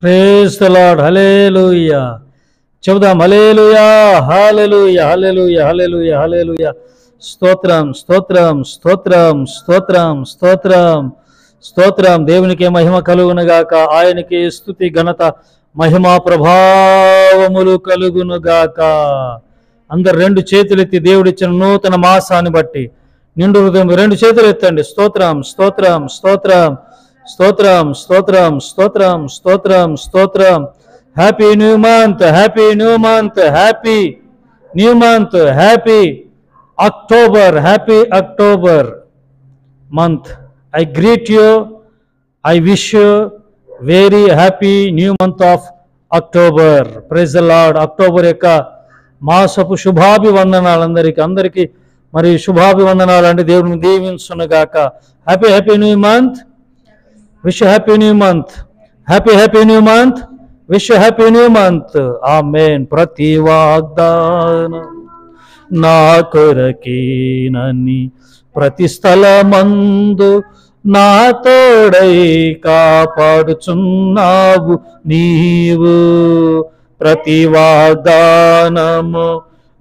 Praise the lord. హల్లెలూయా. చెబుదాం హల్లెలూయా, హల్లెలూయా, హల్లెలూయా, హల్లెలూయా, హల్లెలూయా. స్తోత్రం, స్తోత్రం, స్తోత్రం, స్తోత్రం, స్తోత్రం, స్తోత్రం. దేవునికి మహిమ కలుగునుగాక. ఆయనకి స్తుతి, ఘనత, మహిమా ప్రభావములు కలుగునుగాక. అందరు రెండు చేతులు ఎత్తి దేవుడిచ్చిన నూతన మాసాన్ని బట్టి నిండు హృదయం రెండు చేతులు ఎత్తండి. స్తోత్రం, స్తోత్రం, స్తోత్రం, స్తోత్రం, స్తోత్రం, స్తోత్రం, స్తోత్రం, స్తోత్రం. Happy new month, happy new month, happy new month, happy October, happy October month. I greet you, I wish you very happy new month of October. Praise the Lord. October యొక్క మాసపు శుభాభివందనాలు అందరికీ మరి శుభాభివందనాలు అంటే దేవుడిని దీవించునుగాక. Happy happy new month, wish happy new month, happy happy new month, wish happy new month. Amen. ప్రతి వాగ్దానం నా కొరకేనని ప్రతి స్థలమందు నా తోడై కాపాడుచున్నావు నీవు. ప్రతి వాగ్దానము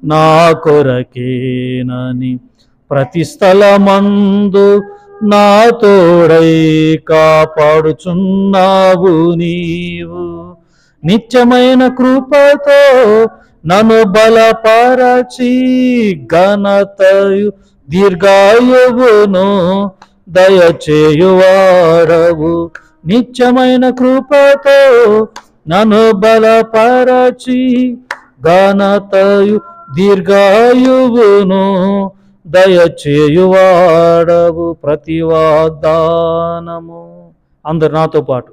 నా కొరకేనని ప్రతి స్థలమందు నా తోడై కాపాడుచున్నావు నీవు. నిత్యమైన కృపతో నన్ను బలపరచి ఘనతయు దీర్ఘాయువును దయచేయువాడవు. నిత్యమైన కృపతో నన్ను బలపరచి ఘనతయు దీర్ఘాయువును దయచేయువాడవు. ప్రతి వాగ్దానము, అందరు నాతో పాటు,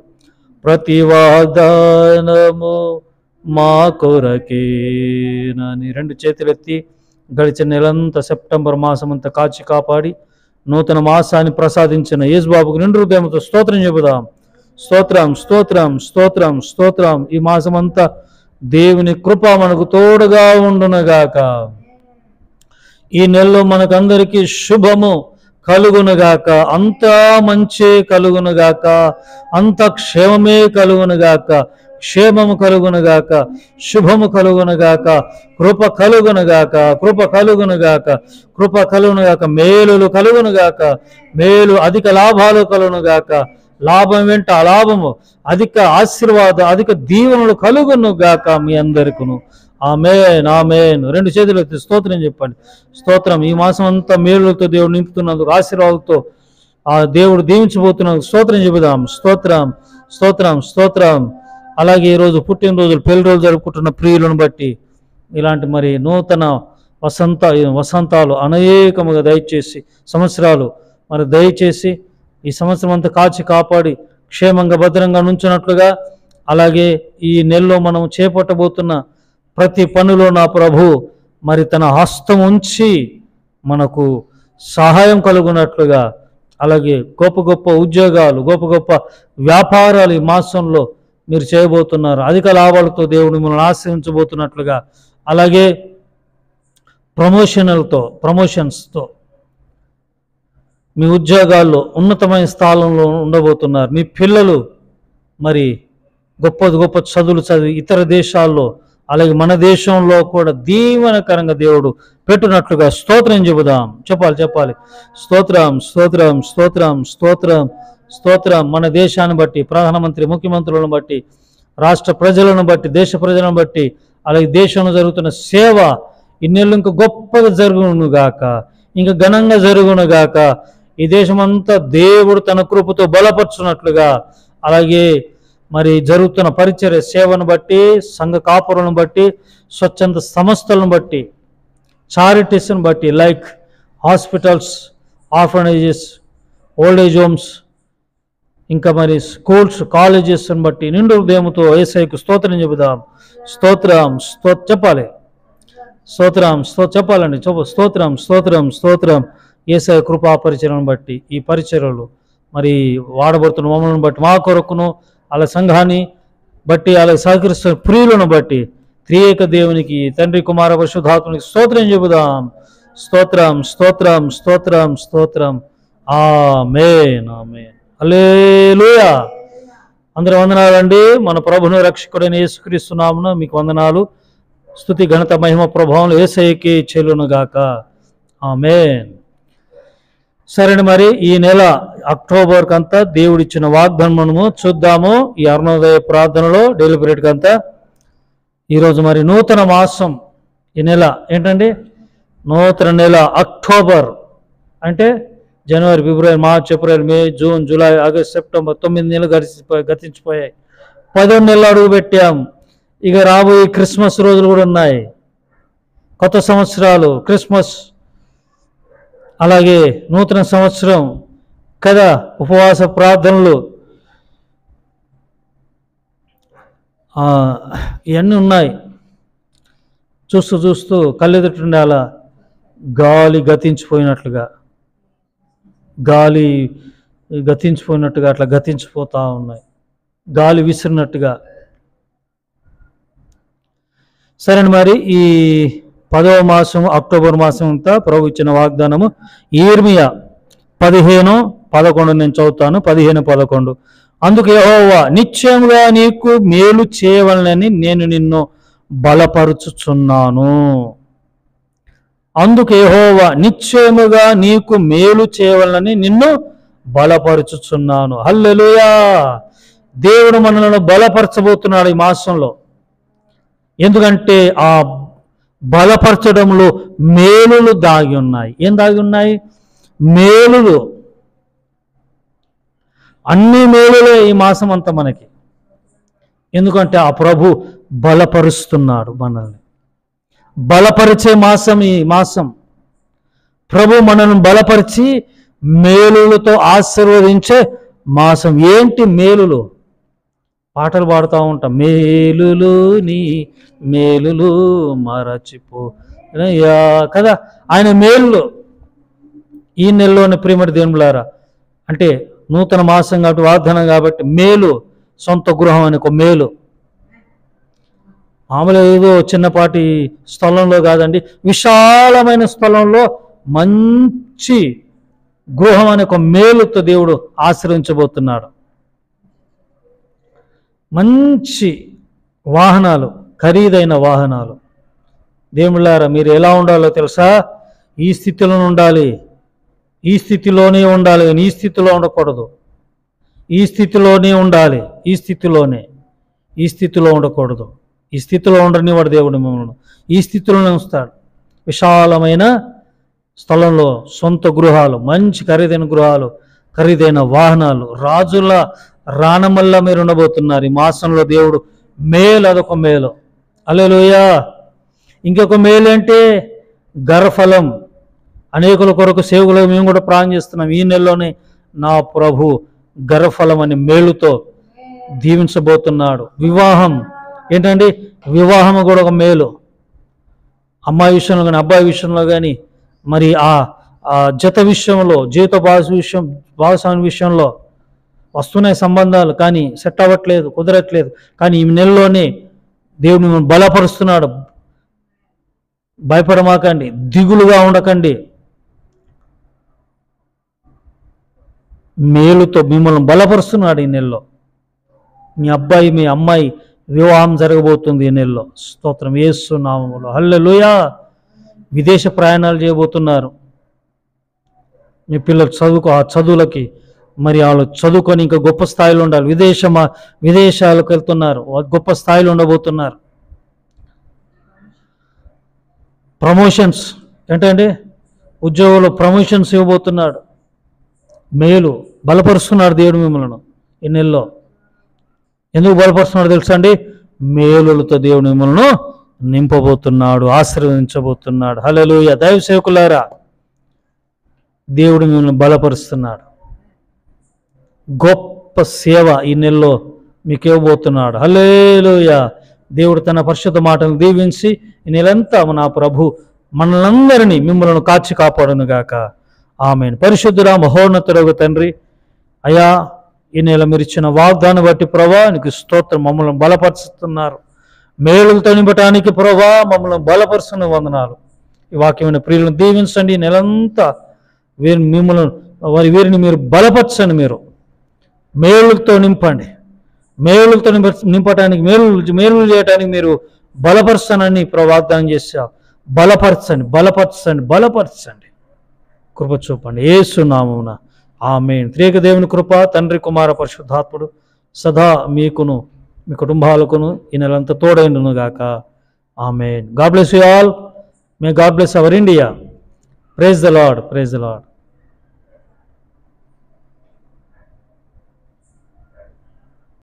ప్రతి వాగ్దానము మా కొరకేనని రెండు చేతులెత్తి గడిచిన నెలంతా సెప్టెంబర్ మాసమంతా కాచి కాపాడి నూతన మాసాన్ని ప్రసాదించిన యేసుబాబుకు నిండు హృదయంతో స్తోత్రం చెబుదాం. స్తోత్రం, స్తోత్రం, స్తోత్రం, స్తోత్రం. ఈ మాసమంతా దేవుని కృప మనకు తోడుగా ఉండునుగాక. ఈ నెలలో మనకందరికీ శుభము కలుగునుగాక, అంతా మంచి కలుగునుగాక, అంత క్షేమమే కలుగునుగాక, క్షేమము కలుగునుగాక, శుభము కలుగునుగాక, కృప కలుగునుగాక, కృప కలుగునుగాక, కృప కలుగునుగాక, మేలులు కలుగునుగాక, మేలు అధిక లాభాలు కలుగునుగాక, లాభం వెంట అలాభము, అధిక ఆశీర్వాదం, అధిక దీవెనలు కలుగునుగాక మీ అందరికీ. ఆమేన్, ఆమేన్. రెండు చేతులు ఎత్తి స్తోత్రం చెప్పండి. స్తోత్రం. ఈ మాసం అంతా మేలులతో దేవుడు నింపుతున్నందుకు, ఆశీర్వాదాలతో ఆ దేవుడు దీవించబోతున్నందుకు స్తోత్రం చెబుదాం. స్తోత్రం, స్తోత్రం, స్తోత్రం. అలాగే ఈరోజు పుట్టినరోజులు, పెళ్లి రోజులు జరుపుకుంటున్న ప్రియులను బట్టి ఇలాంటి మరి నూతన వసంతాలు అనేకముగా దయచేసి సంవత్సరాలు మరి దయచేసి ఈ సంవత్సరం అంతా కాచి కాపాడి క్షేమంగా భద్రంగా నుంచినట్లుగా, అలాగే ఈ నెలలో మనం చేపట్టబోతున్న ప్రతి పనిలో నా ప్రభు మరి తన హస్తం ఉంచి మనకు సహాయం కలుగునట్లుగా, అలాగే గొప్ప గొప్ప ఉద్యోగాలు, గొప్ప గొప్ప వ్యాపారాలు ఈ మాసంలో మీరు చేయబోతున్నారు. అధిక లాభాలతో దేవుడు మిమ్మల్ని ఆశ్రయించబోతున్నట్లుగా, అలాగే ప్రమోషన్స్తో మీ ఉద్యోగాల్లో ఉన్నతమైన స్థానంలో ఉండబోతున్నారు. మీ పిల్లలు మరి గొప్ప గొప్ప చదువులు చదివి ఇతర దేశాల్లో, అలాగే మన దేశంలో కూడా దీవెనకరంగా దేవుడు పెట్టునట్లుగా స్తోత్రం చెబుదాం. చెప్పాలి. స్తోత్రం, స్తోత్రం, స్తోత్రం, స్తోత్రం, స్తోత్రం. మన దేశాన్ని బట్టి, ప్రధానమంత్రి, ముఖ్యమంత్రులను బట్టి, రాష్ట్ర ప్రజలను బట్టి, దేశ ప్రజలను బట్టి, అలాగే దేశంలో జరుగుతున్న సేవ ఇన్నేళ్ళు ఇంకా గొప్పగా జరుగునుగాక, ఇంకా ఘనంగా జరుగునుగాక. ఈ దేశమంతా దేవుడు తన కృపతో బలపరుచున్నట్లుగా, అలాగే మరి జరుగుతున్న పరిచర్య సేవను బట్టి, సంఘ కాపులను బట్టి, స్వచ్ఛంద సంస్థలను బట్టి, చారిటీస్ని బట్టి, like hospitals, orphanages, old age homes, ఇంకా మరి స్కూల్స్, కాలేజెస్ని బట్టి నిండు హృదయంతో యేసయ్యకు స్తోత్రం చెబుదాం. స్తోత్రం, చెప్పాలి. స్తోత్రం, చెప్పాలండి. స్తోత్రం, స్తోత్రం, స్తోత్రం. యేసయ్య కృపా పరిచర్యను బట్టి, ఈ పరిచర్యలు మరి వాడబడుతున్న మమ్మల్ని బట్టి, మా కొరకును అలా సంఘాన్ని బట్టి, అలా సహకరిస్తున్న ప్రియులను బట్టి త్రియేక దేవునికి, తండ్రి, కుమార, పరిశుద్ధాత్మనికి స్తోత్రం చెబుదాం. స్తోత్రం, స్తోత్రం, స్తోత్రం, స్తోత్రం. ఆమేన్, ఆమేన్. హల్లెలూయా. అందరూ వందనాలండి. మన ప్రభును రక్షకుడైన యేసుక్రీస్తు నామమున మీకు వందనాలు. స్తుతి ఘనత మహిమ ప్రభావం యేసయ్యకి చెల్లునుగాక. ఆమేన్. సరేనండి, మరి ఈ నెల అక్టోబర్ కంతా దేవుడిచ్చిన వాగ్దానము చూద్దాము. ఈ అరుణోదయ ప్రార్థనలో డెలిబరేట్ కంతా ఈరోజు మరి నూతన మాసం, ఈ నెల ఏంటండి? నూతన నెల అక్టోబర్ అంటే జనవరి, ఫిబ్రవరి, మార్చ్, ఏప్రిల్, మే, జూన్, జూలై, ఆగస్ట్, సెప్టెంబర్ 9 నెలలు గతించిపోయాయి. 10వ నెలలు అడుగు పెట్టాం. ఇక రాబోయే క్రిస్మస్ రోజులు కూడా ఉన్నాయి, కొత్త సంవత్సరాలు, క్రిస్మస్, అలాగే నూతన సంవత్సరం కదా, ఉపవాస ప్రార్థనలు ఇవన్నీ ఉన్నాయి. చూస్తూ చూస్తూ కళ్ళెదుటుండే అలా గాలి గతించిపోయినట్లుగా అట్లా గతించిపోతూ ఉన్నాయి, గాలి విసిరినట్టుగా. సరే, మరి ఈ 10వ మాసం అక్టోబర్ మాసం అంతా ప్రభు ఇచ్చిన వాగ్దానము యిర్మీయా 15:11 నేను చదువుతాను. 15:11. అందుకు యెహోవా, నిశ్చయముగా నీకు మేలు చేయవలనని నేను నిన్ను బలపరుచుచున్నాను. అందుకు యెహోవా, నిశ్చయముగా నీకు మేలు చేయవలనని నిన్ను బలపరుచుచున్నాను. హల్లెలూయా. దేవుడు మనలను బలపరచబోతున్నాడు ఈ మాసంలో. ఎందుకంటే ఆ బలపరచడంలో మేలులు దాగి ఉన్నాయి. ఏం దాగి ఉన్నాయి? మేలులు. అన్ని మేలులే ఈ మాసం అంతా మనకి. ఎందుకంటే ఆ ప్రభు బలపరుస్తున్నాడు మనల్ని. బలపరిచే మాసం ఈ మాసం. ప్రభు మనల్ని బలపరిచి మేలులతో ఆశీర్వదించే మాసం. ఏంటి మేలులు? పాటలు పాడుతూ ఉంటాం. మేలులు నీ మేలులు మరచిపో కదా, ఆయన మేలులు. ఈ నెలలోని ప్రియమటి దేవులారా, అంటే నూతన మాసం కాబట్టి, వాగ్దానం కాబట్టి, మేలు, సొంత గృహం అనే ఒక మేలు. మామూలుగా ఏదో చిన్నపాటి స్థలంలో కాదండి, విశాలమైన స్థలంలో మంచి గృహం అనే ఒక మేలుతో దేవుడు ఆశ్రయించబోతున్నాడు. మంచి వాహనాలు, ఖరీదైన వాహనాలు. దేవుళ్ళారా, మీరు ఎలా ఉండాలో తెలుసా? ఈ స్థితిలో ఉండాలి, ఈ స్థితిలోనే ఉండాలి, ఈ స్థితిలో ఉండకూడదు. ఈ స్థితిలోనే ఉండాలి, ఈ స్థితిలో ఉండకూడదు. ఈ స్థితిలో ఉండనివాడు దేవుడు మిమ్మల్ని ఈ స్థితిలోనే ఉంచుతాడు. విశాలమైన స్థలంలో సొంత గృహాలు, మంచి ఖరీదైన గృహాలు, ఖరీదైన వాహనాలు, రాజుల రాణమల్లా మీరు ఉండబోతున్నారు. ఈ మాసంలో దేవుడు మేలు, అదొక మేలు. హల్లెలూయా. ఇంకొక మేలు అంటే గర్భఫలం. అనేకుల కొరకు సేవకులు మేము కూడా ప్రార్థన చేస్తున్నాం. ఈ నెలలోనే నా ప్రభు గర్భఫలం అనే మేలుతో దీవించబోతున్నాడు. వివాహం ఏంటండి? వివాహం కూడా ఒక మేలు. అమ్మాయి విషయంలో కానీ, అబ్బాయి విషయంలో కానీ, మరి ఆ జత విషయంలో, జీవిత భాగస్వామి విషయంలో వస్తున్నాయి సంబంధాలు, కానీ సెట్ అవ్వట్లేదు, కుదరట్లేదు. కానీ ఈ నెలలోనే దేవుడు మిమ్మల్ని బలపరుస్తున్నాడు. భయపడమాకండి, దిగులుగా ఉండకండి. మేలుతో మిమ్మల్ని బలపరుస్తున్నాడు. ఈ నెలలో మీ అబ్బాయి, మీ అమ్మాయి వివాహం జరగబోతుంది ఈ నెలలో. స్తోత్రం యేసు నామములో. హల్లెలూయా. విదేశ ప్రయాణాలు చేయబోతున్నారు. మీ పిల్లలు చదువులకి మరి వాళ్ళు చదువుకొని ఇంకా గొప్ప స్థాయిలో ఉండాలి. విదేశాలకు వెళ్తున్నారు, గొప్ప స్థాయిలో ఉండబోతున్నారు. ప్రమోషన్స్ ఏంటంటే ఉద్యోగంలో ప్రమోషన్స్ ఇవ్వబోతున్నాడు. మేలు, బలపరుస్తున్నాడు దేవుడు మిమ్మల్ని ఈ నెలలో. ఎందుకు బలపరుస్తున్నాడు తెలుసా అండి? మేలులతో దేవుడు మిమ్మల్ని నింపబోతున్నాడు, ఆశీర్వదించబోతున్నాడు. హల్లెలూయా. దైవ సేవకులారా, దేవుడు మిమ్మల్ని బలపరుస్తున్నాడు. గొప్ప సేవ ఈ నెలలో మీకు ఇవ్వబోతున్నాడు. హల్లెలూయా. దేవుడు తన పరిశుద్ధ మాటను దీవించి ఈ నెలంతా నా ప్రభు మనలందరినీ మిమ్మల్ని కాచి కాపాడును గాక. ఆమేన్. పరిశుద్ధుడా మహోన్నతుడగు తండ్రి, అయ్యా, ఈ నెల మీరు ఇచ్చిన వాగ్దానం బట్టి ప్రభా నీకు స్తోత్రం. మమ్మల్ని బలపరుస్తున్నారు. మేలులతో నింపటానికి ప్రభా మమ్మల్ని బలపరుస్తున్న వందనాలు. ఈ వాక్యమైన ప్రియులను దీవించండి. ఈ నెలంతా వీరిని మీరు బలపరచండి. మీరు మేలులతో నింపండి. మేలులతో నింపటానికి, మేలు చేయటానికి మీరు బలపరచనని వాగ్దానం చేశావు. బలపరచండి, బలపరచండి, బలపరచండి, కృప చూపండి యేసు నామమున. ఆమేన్. త్రియేక దేవుని కృప, తండ్రి కుమార పరిశుద్ధాత్ముడు సదా మీకును మీ కుటుంబాలకును ఈ నెలంతా తోడైండును గాక. Amen. God bless you all. May God bless our India. Praise the Lord, praise the lord.